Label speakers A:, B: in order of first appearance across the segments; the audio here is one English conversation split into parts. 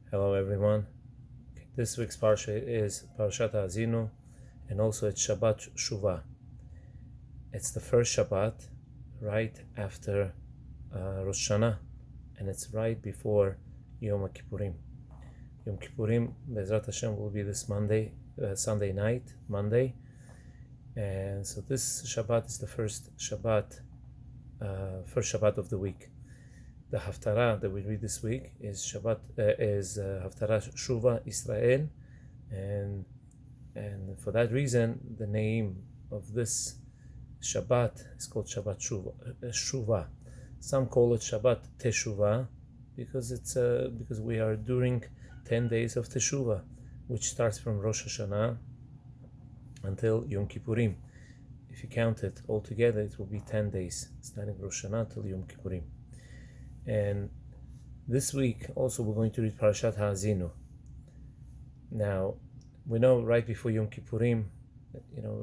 A: Hello everyone. This week's Parsha is Parashat Ha'azinu, and also it's Shabbat Shuvah. It's the first Shabbat right after Rosh Hashanah, and it's right before Yom Kippurim. Yom Kippurim, Bezrat Hashem, will be this Monday, Sunday night, Monday. And so this Shabbat is the first Shabbat of the week. The Haftarah that we read this week is Haftarah Shuvah Israel, and for that reason the name of this Shabbat is called Shabbat Shuvah. Some call it Shabbat Teshuvah because we are during 10 days of Teshuvah, which starts from Rosh Hashanah until Yom Kippurim. If you count it all together, it will be 10 days, starting Rosh Hashanah till Yom Kippurim. And this week also we're going to read Parashat Ha'azinu. Now, we know right before Yom Kippurim,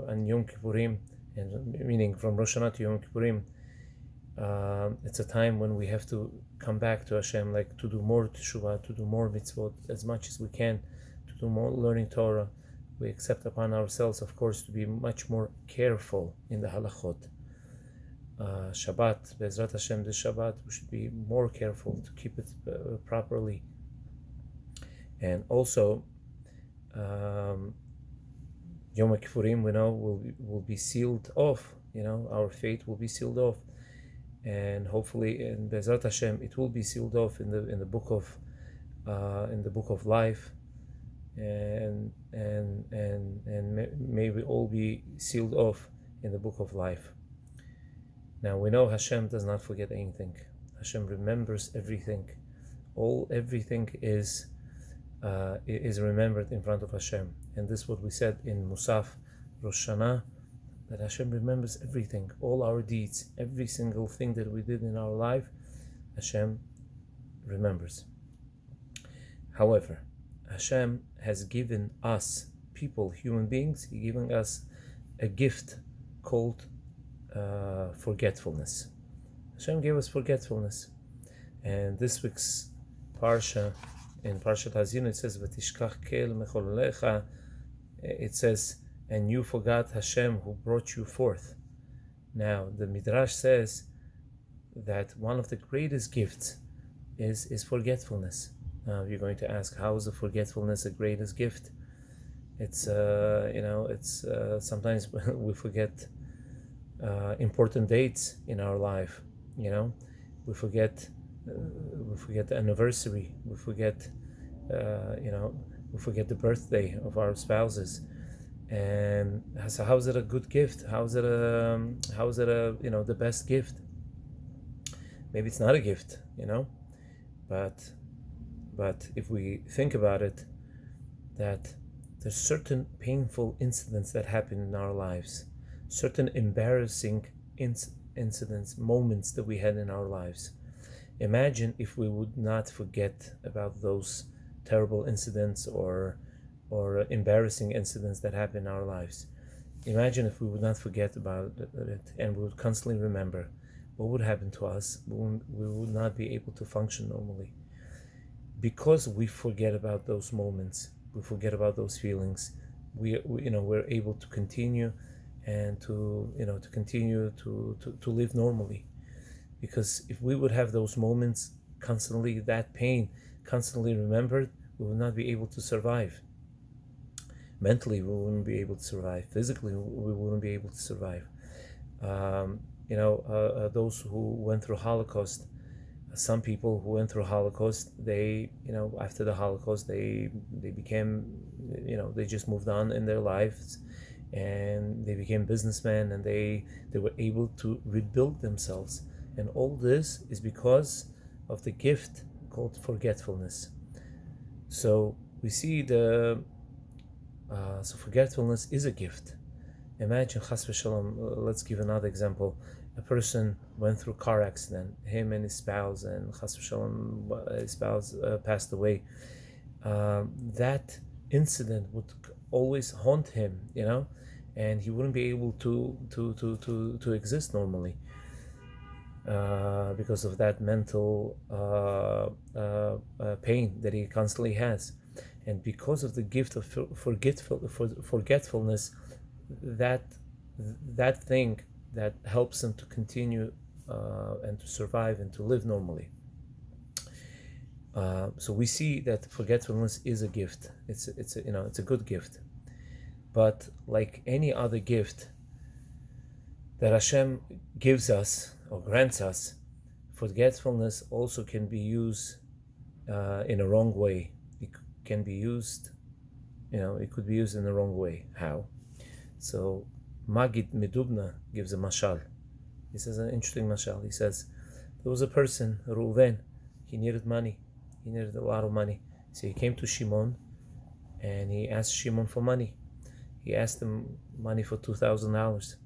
A: and Yom Kippurim, and meaning from Rosh Hashanah to Yom Kippurim, it's a time when we have to come back to Hashem, like to do more teshuvah, to do more mitzvot as much as we can, to do more learning Torah. We accept upon ourselves, of course, to be much more careful in the halachot. Shabbat, Bezrat Hashem, this Shabbat, we should be more careful to keep it properly. And also, Yom Kippurim, we know, will be sealed off. Our fate will be sealed off, and hopefully, in Bezrat Hashem, it will be sealed off in the book of life, and may we all be sealed off in the book of life. Now we know Hashem does not forget anything. Hashem remembers everything. Everything is remembered in front of Hashem. And this is what we said in Musaf Rosh Hashanah, that Hashem remembers everything, all our deeds, every single thing that we did in our life, Hashem remembers. However, Hashem has given us, people, human beings, He's giving us a gift called forgetfulness. Hashem gave us forgetfulness, and this week's parsha, in Parashat Ha'azinu, it says "V'tishkach kel mecholecha." It says, "And you forgot Hashem who brought you forth." Now, the Midrash says that one of the greatest gifts is forgetfulness. Now, you're going to ask, how is the forgetfulness the greatest gift? It's sometimes we forget important dates in our life. We forget the anniversary. We forget the birthday of our spouses. And so, how is it a good gift? How is it the best gift? Maybe it's not a gift, but if we think about it, that there's certain painful incidents that happen in our lives, certain embarrassing incidents, moments that we had in our lives. Imagine if we would not forget about those terrible incidents or embarrassing incidents that happen in our lives. Imagine if we would not forget about it and we would constantly remember. What would happen to us? We would not be able to function normally. Because we forget about those moments, we forget about those feelings, we're able to continue and to live normally. Because if we would have those moments constantly, that pain constantly remembered, we would not be able to survive. Mentally, we wouldn't be able to survive. Physically, we wouldn't be able to survive. Those who went through Holocaust, some people who went through Holocaust, they, after the Holocaust, they became, they just moved on in their lives, and they became businessmen, and they were able to rebuild themselves. And all this is because of the gift called forgetfulness. So we see so forgetfulness is a gift. Imagine, chas v'shalom, let's give another example. A person went through a car accident, him and his spouse, and chas v'shalom, his spouse passed away. That incident would always haunt him, and he wouldn't be able to exist normally. because of that mental pain that he constantly has. And because of the gift of forgetfulness, that thing that helps him to continue and to survive and to live normally. So we see that forgetfulness is a gift. It's a good gift. But like any other gift that Hashem gives us or grants us, forgetfulness also can be used in a wrong way. It can be used, it could be used in the wrong way. How? So Magid Medubna gives a mashal. He says an interesting mashal. He says, there was a person, Reuven, he needed money. He needed a lot of money. So he came to Shimon and he asked Shimon for money. He asked him money for $2,000.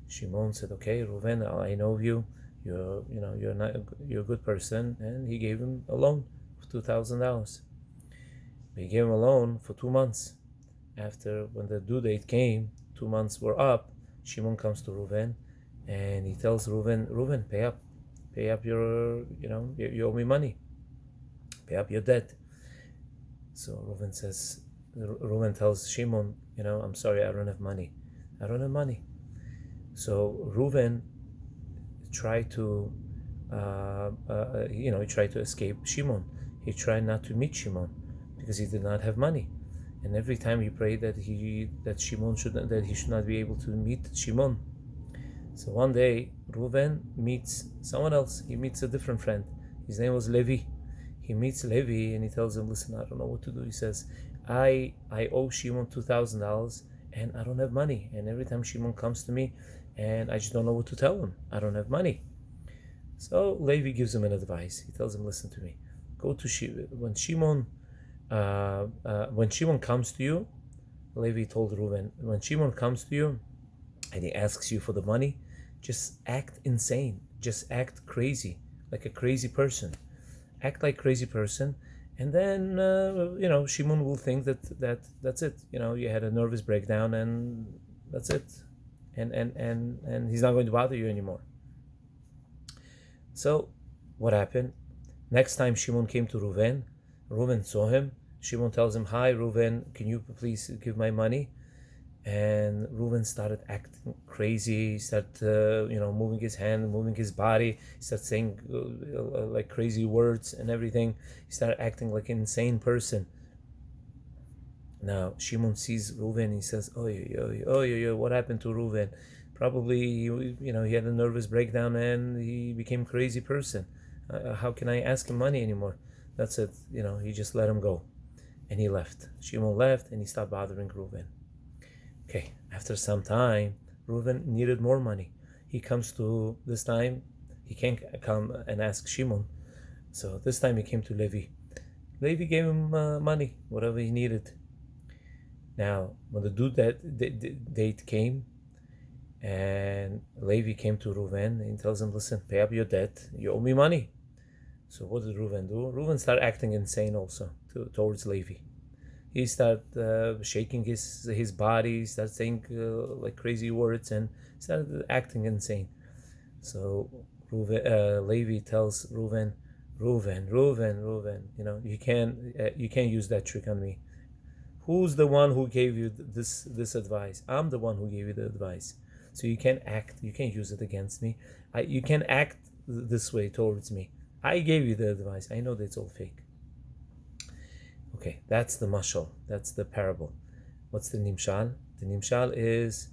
A: Shimon said, okay, Reuven, I know you. You're a good person. And he gave him a loan of $2,000. He gave him a loan for 2 months. After, when the due date came, 2 months were up, Shimon comes to Reuven and he tells Reuven, pay up your, you owe me money. Pay up your debt. So Reuven tells Shimon, I'm sorry, I don't have money. So Reuven tried to, he tried to escape Shimon. He tried not to meet Shimon because he did not have money. And every time he prayed that he should not be able to meet Shimon. So one day Reuven meets someone else. He meets a different friend. His name was Levi. He meets Levi and he tells him, listen, I don't know what to do. He says, I owe Shimon $2,000 and I don't have money. And every time Shimon comes to me and I just don't know what to tell him. I don't have money. So Levi gives him an advice. He tells him, listen to me. Go to Shimon. When Shimon comes to you, Levi told Reuven, when Shimon comes to you and he asks you for the money, just act insane. Just act crazy, like a crazy person. Act like a crazy person, and then Shimon will think that's it. You had a nervous breakdown, and that's it, and he's not going to bother you anymore. So, what happened? Next time Shimon came to Reuven saw him. Shimon tells him, "Hi, Reuven, can you please give my money?" And Reuven started acting crazy. He started, moving his hand, moving his body. He started saying like crazy words and everything. He started acting like an insane person. Now Shimon sees Reuven. He says, "Oh, what happened to Reuven? Probably, he had a nervous breakdown and he became a crazy person. How can I ask him money anymore?" That's it. He just let him go, and he left. Shimon left, and he stopped bothering Reuven. Okay, after some time, Reuven needed more money. He comes to, this time, he can't come and ask Shimon. So this time he came to Levi. Levi gave him money, whatever he needed. Now, when the due date came, and Levi came to Reuven, and he tells him, listen, pay up your debt, you owe me money. So what did Reuven do? Reuven started acting insane also towards Levi. He started shaking his body, started saying like crazy words, and started acting insane. So Levi tells Reuven, you can't use that trick on me. Who's the one who gave you this advice? I'm the one who gave you the advice. So you can't use it against me. You can't act this way towards me. I gave you the advice. I know that it's all fake. Okay, that's the mashal. That's the parable. What's the nimshal? The nimshal is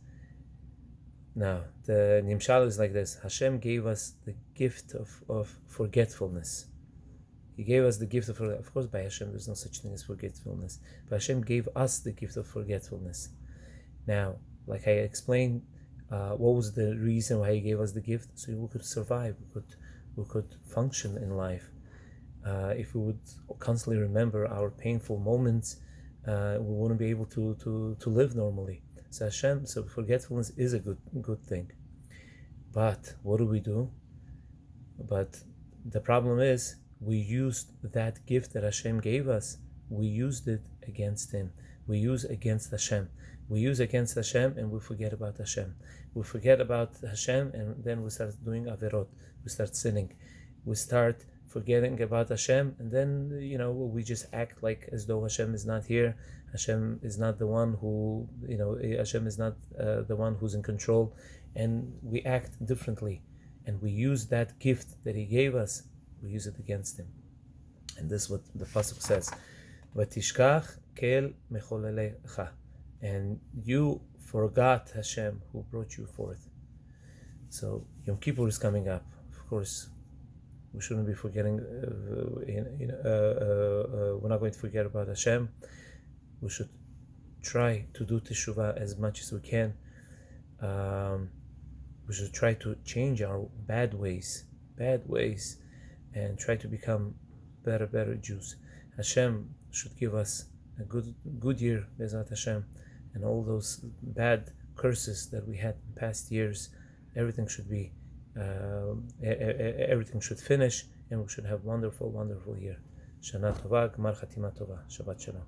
A: like this. Hashem gave us the gift of forgetfulness. He gave us the gift of course, by Hashem there's no such thing as forgetfulness. But Hashem gave us the gift of forgetfulness. Now, like I explained, what was the reason why He gave us the gift? So we could survive. We could function in life. If we would constantly remember our painful moments, we wouldn't be able to live normally. So forgetfulness is a good thing. But what do? But the problem is, we used that gift that Hashem gave us. We used it against Him. we use against Hashem. We use against Hashem and we forget about Hashem. We forget about Hashem and then we start doing averot. We start sinning. We start forgetting about Hashem, and then we just act like as though Hashem is not here. Hashem is not the one who Hashem is not the one who's in control, and we act differently, and we use that gift that He gave us. We use it against Him, and this is what the pasuk says: "Vatishkach kel mecholelecha," and you forgot Hashem who brought you forth. So Yom Kippur is coming up, of course. We shouldn't be forgetting. We're not going to forget about Hashem. We should try to do teshuvah as much as we can. We should try to change our bad ways, and try to become better Jews. Hashem should give us a good year, Bezrat Hashem, and all those bad curses that we had in past years. Everything should be. Everything should finish, and we should have wonderful year. Shana Tova, Gmar Chatima Tova. Shabbat Shalom.